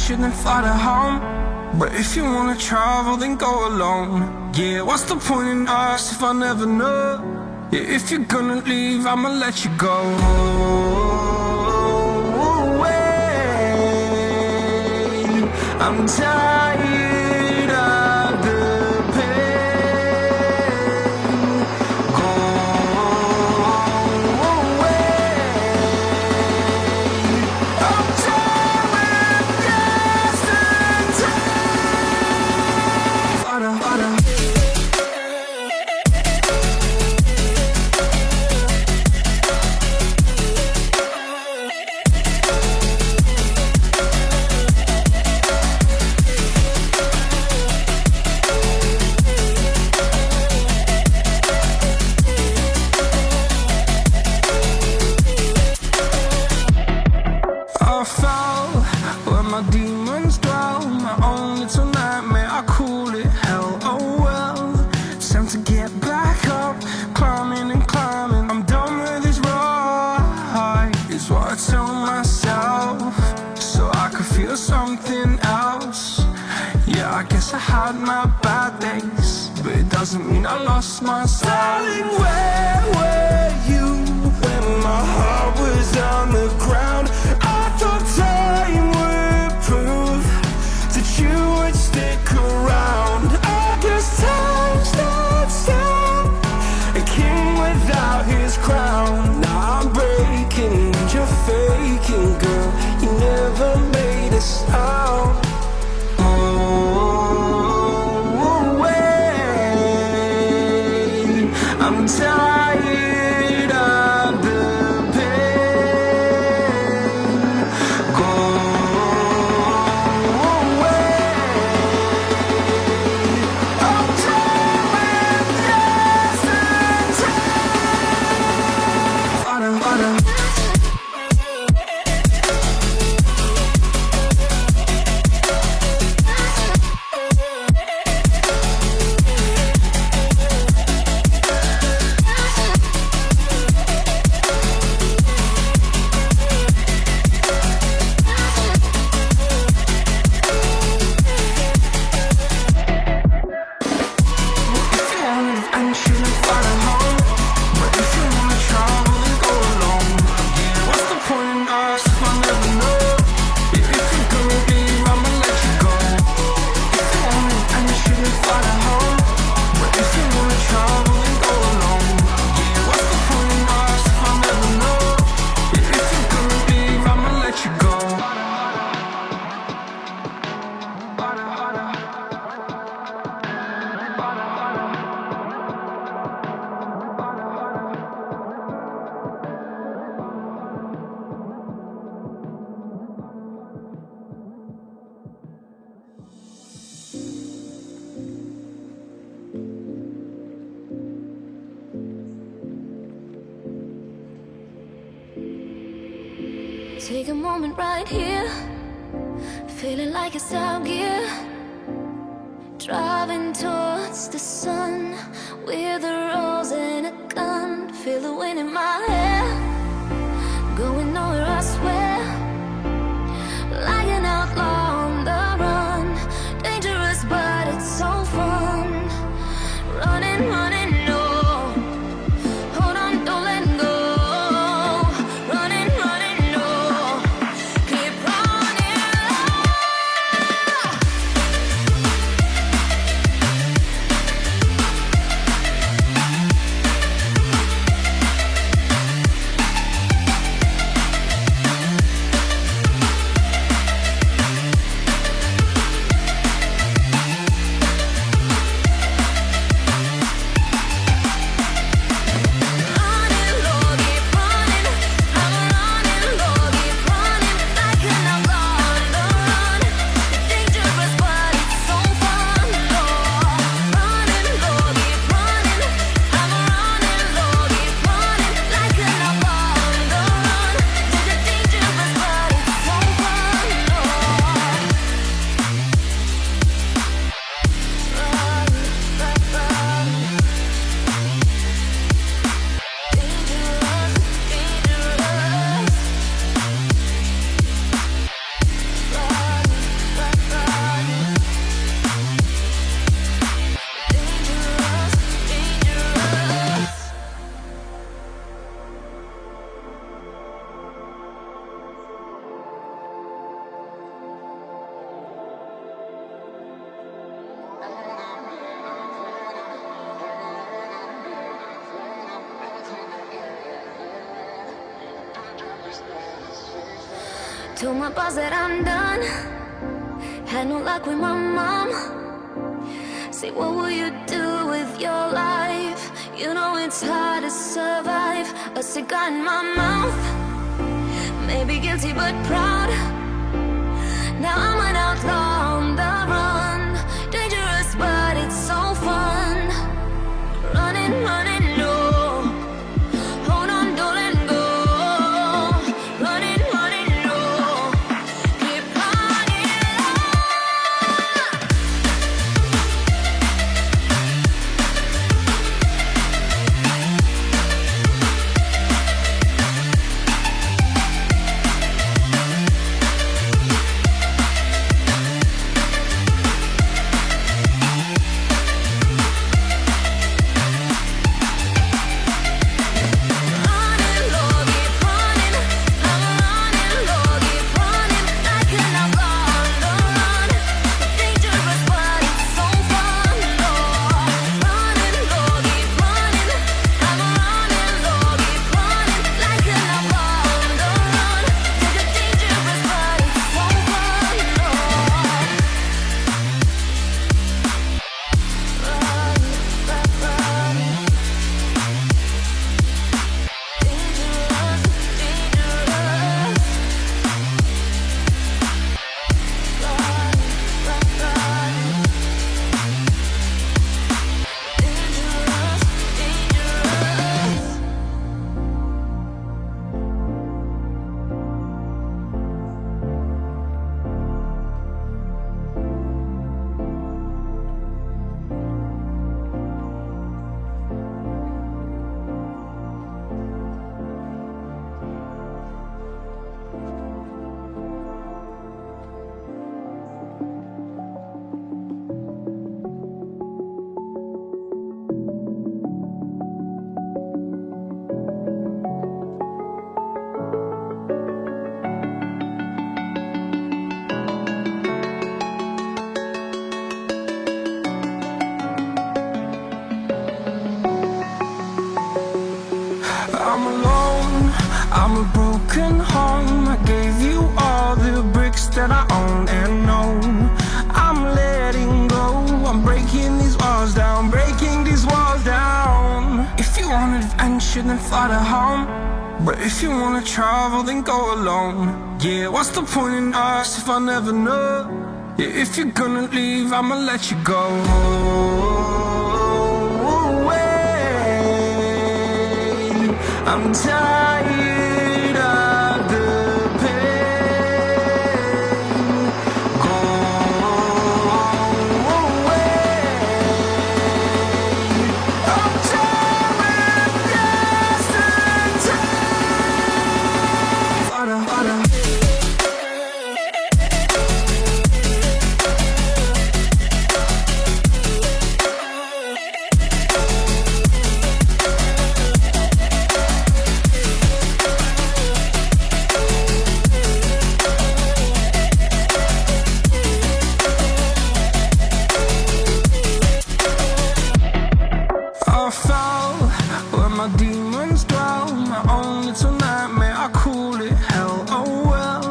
shouldn't fly to home. But if you wanna travel, then go alone. Yeah, what's the point in us if I never know? Yeah, if you're gonna leave, I'ma let you go. Wait, I'm tired of the pain. Go away. I'm done with yesterday. Harder, harder. I fell where my demons dwell. My own little nightmare, I call it hell. Oh well, it's time to get back up. Climbing and climbing, I'm done with this ride, is what I tell myself, so I could feel something else. Yeah, I guess I had my bad days, but it doesn't mean I lost my style. Darling, where were you when my heart was on the ground? I thought time would prove that you would stick around. I guess time stood still, a king without his crown. Now I'm breaking and you're faking, girl. You never made a sound. Oh, wait, I'm tired of the pain. Go away. I'm done with yesterday. Harder, harder. Take a moment right here, feeling like it's out gear. Driving towards the sun with a rose and a gun. Feel the wind in my hair, going nowhere I swear. Like an outlaw on the run, dangerous but it's so fun. Running, running, no. Hold on, don't let go. Running, running, no. Keep running. Told my boss that I'm done. Had no luck with my mom. Say, what will you do with your life? You know it's hard to survive. A cigar in my mouth. Maybe guilty but proud. Now I'm an outlaw on the run. Dangerous but it's so fun. Running, running low. Hold on, don't let go. Running, running low. Keep running I'm alone, I'm a broken home. I gave you all the bricks that I own and know. I'm letting go, I'm breaking these walls down, breaking these walls down. If you want adventure, then fly to home. But if you wanna travel, then go alone. Yeah, what's the point in us if I never know? Yeah, if you're gonna leave, I'ma let you go. I'm tired of the pain. Go away. I'm tired of yesterday. I fell where my demons dwell. My own little nightmare, I call it hell. Oh well,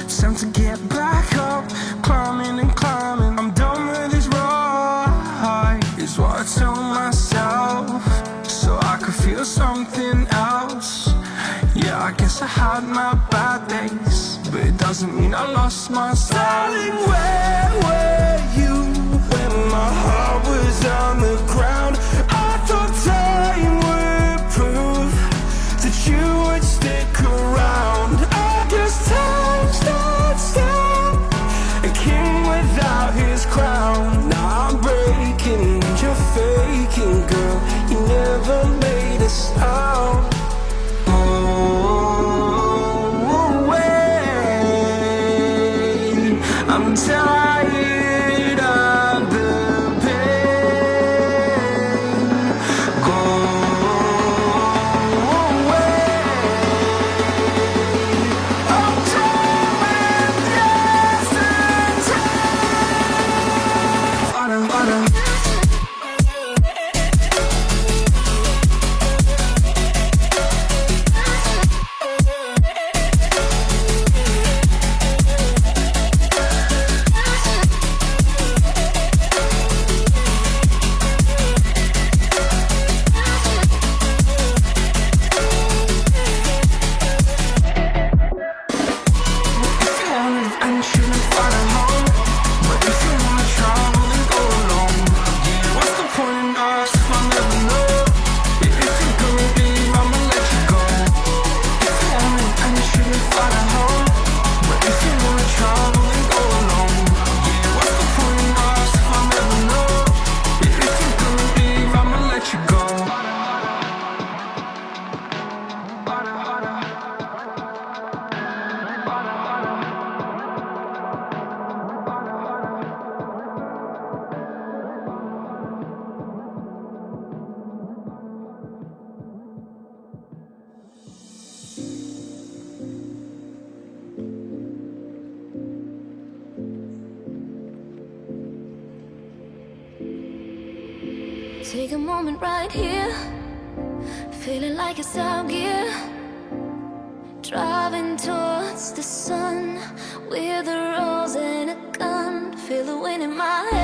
it's time to get back up. Climbing and climbing, I'm done with this ride, is what I tell myself, so I could feel something else. Yeah, I guess I had my bad days, but it doesn't mean I lost myself. Darling, where were you when my heart was on the ground? I thought time would prove that you would stick around. I guess time stood still, a king without his crown. Now I'm breaking and you're faking, girl. You never made a sound. Oh, wait, I'm tired of the pain. Go away. I'm tired of yesterday. Take a moment right here, feeling like it's out gear. Driving towards the sun with a rose and a gun. Feel the wind in my hair.